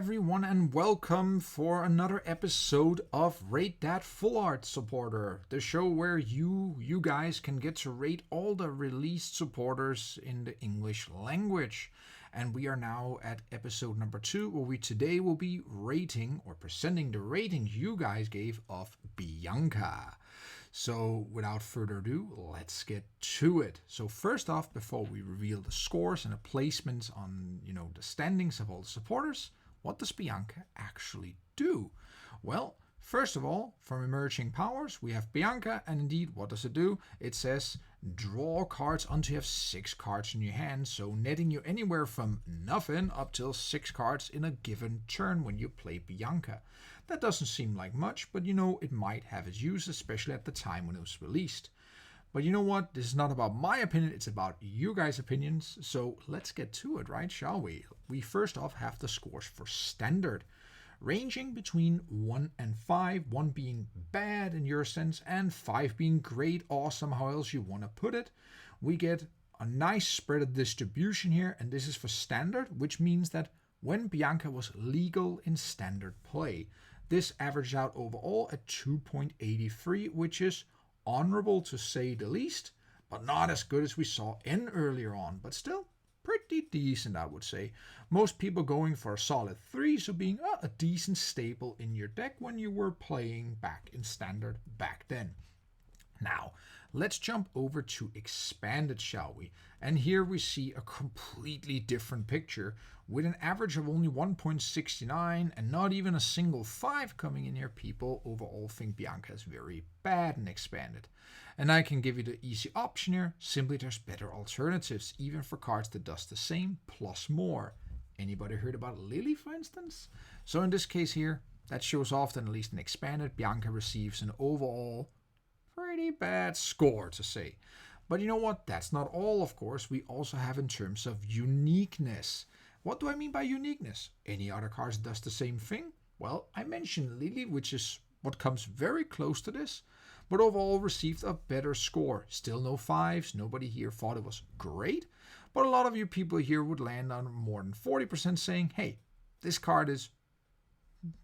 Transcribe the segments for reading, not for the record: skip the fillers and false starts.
everyone, and welcome for another episode of Rate That Full Art Supporter, the show where you guys can get to rate all the released supporters in the English language. And we are now at episode number 2, where we today will be rating or presenting the rating you guys gave of Bianca. So without further ado, let's get to it. So first off, before we reveal the scores and the placements on, the standings of all the supporters, what does Bianca actually do? Well, first of all, from emerging powers, we have Bianca, and indeed, what does it do? It says draw cards until you have 6 cards in your hand, so netting you anywhere from nothing up till 6 cards in a given turn when you play Bianca. That doesn't seem like much, but it might have its use, especially at the time when it was released. But you know what? This is not about my opinion, it's about you guys' opinions. So let's get to it, right? Shall we? We first off have the scores for standard, ranging between 1 and 5, 1 being bad in your sense, and 5 being great, awesome, how else you want to put it. We get a nice spread of distribution here, and this is for standard, which means that when Bianca was legal in standard play, this averaged out overall at 2.83, which is honorable to say the least, but not as good as we saw N earlier on, but still pretty decent, I would say. Most people going for a solid 3, so being a decent staple in your deck when you were playing back in standard back then. Now, let's jump over to expanded, shall we? And here we see a completely different picture with an average of only 1.69 and not even a single 5 coming in here. People overall think Bianca is very bad in expanded. And I can give you the easy option here. Simply there's better alternatives, even for cards that does the same plus more. Anybody heard about Lily, for instance? So in this case here, that shows off that at least in expanded, Bianca receives an overall pretty bad score to say. But you know what? That's not all, of course. We also have in terms of uniqueness. What do I mean by uniqueness? Any other cards does the same thing? Well, I mentioned Lily, which is what comes very close to this, but overall received a better score. Still no 5s. Nobody here thought it was great, but a lot of you people here would land on more than 40% saying, hey, this card is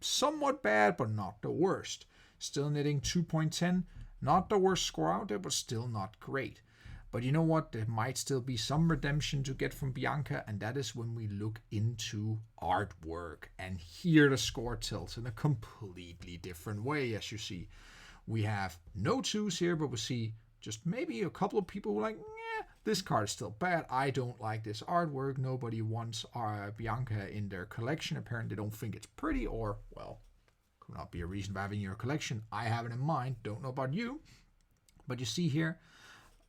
somewhat bad, but not the worst. Still netting 2.10. Not the worst score out there, but still not great. But you know what? There might still be some redemption to get from Bianca, and that is when we look into artwork. And here the score tilts in a completely different way, as you see. We have no 2s here, but we see just maybe a couple of people who are like, this card is still bad. I don't like this artwork. Nobody wants Bianca in their collection. Apparently they don't think it's pretty, or, well, could not be a reason for having your collection. I have it in mind. Don't know about you. But you see here,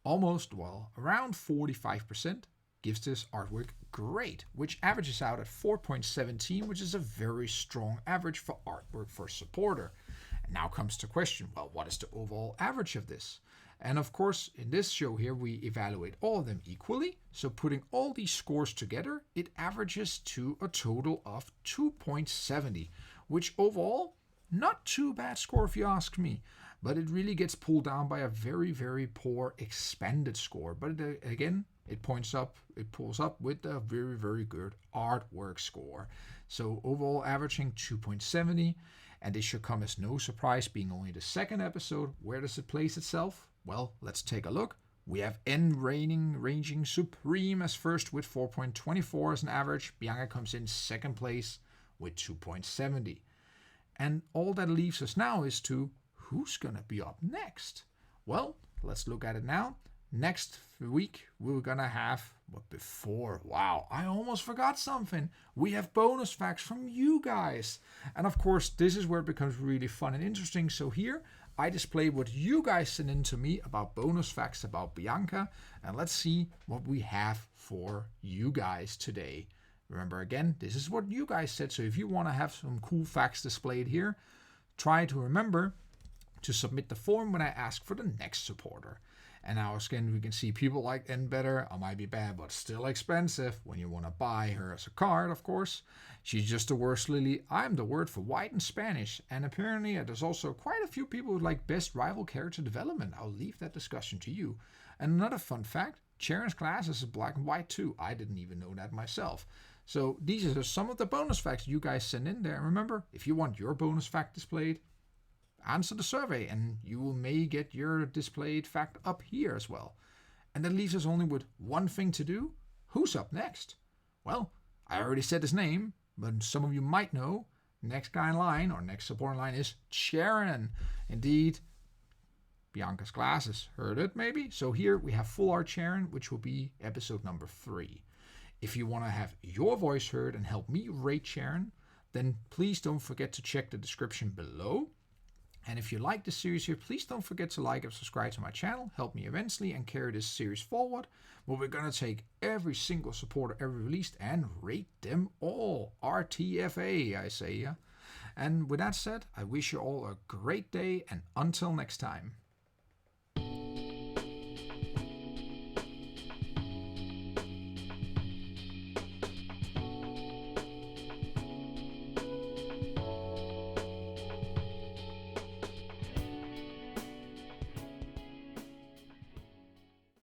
around 45% gives this artwork great, which averages out at 4.17, which is a very strong average for artwork for a supporter. And now comes the question, well, what is the overall average of this? And of course, in this show here, we evaluate all of them equally. So putting all these scores together, it averages to a total of 2.70, which overall, not too bad score if you ask me. But it really gets pulled down by a very, very poor expanded score. But again, it pulls up with a very, very good artwork score. So overall averaging 2.70. And this should come as no surprise, being only the second episode. Where does it place itself? Well, let's take a look. We have N ranging supreme as first with 4.24 as an average. Bianca comes in second place with 2.70. And all that leaves us now is to who's going to be up next? Well, let's look at it now. Next week, we're going to have, wow, I almost forgot something. We have bonus facts from you guys. And of course, this is where it becomes really fun and interesting. So here, I display what you guys sent in to me about bonus facts about Bianca. And let's see what we have for you guys today. Remember, again, this is what you guys said. So if you want to have some cool facts displayed here, try to remember to submit the form when I ask for the next supporter. And now again, we can see people like N better. I might be bad, but still expensive when you want to buy her as a card, of course. She's just the worst Lily. I'm the word for white in Spanish. And apparently there's also quite a few people who like best rival character development. I'll leave that discussion to you. And another fun fact, Sharon's glasses is black and white too. I didn't even know that myself. So these are some of the bonus facts you guys send in there. Remember, if you want your bonus fact displayed, answer the survey and you may get your displayed fact up here as well. And that leaves us only with one thing to do. Who's up next? Well, I already said his name, but some of you might know. Next guy in line, or next support in line, is Sharon. Indeed, Bianca's glasses. Heard it, maybe? So here we have Full Art Sharon, which will be episode number 3. If you want to have your voice heard and help me rate Sharon, then please don't forget to check the description below. And if you like this series here, please don't forget to like and subscribe to my channel. Help me immensely and carry this series forward. Where we're going to take every single supporter ever released and rate them all. RTFA, I say. Yeah. And with that said, I wish you all a great day, and until next time.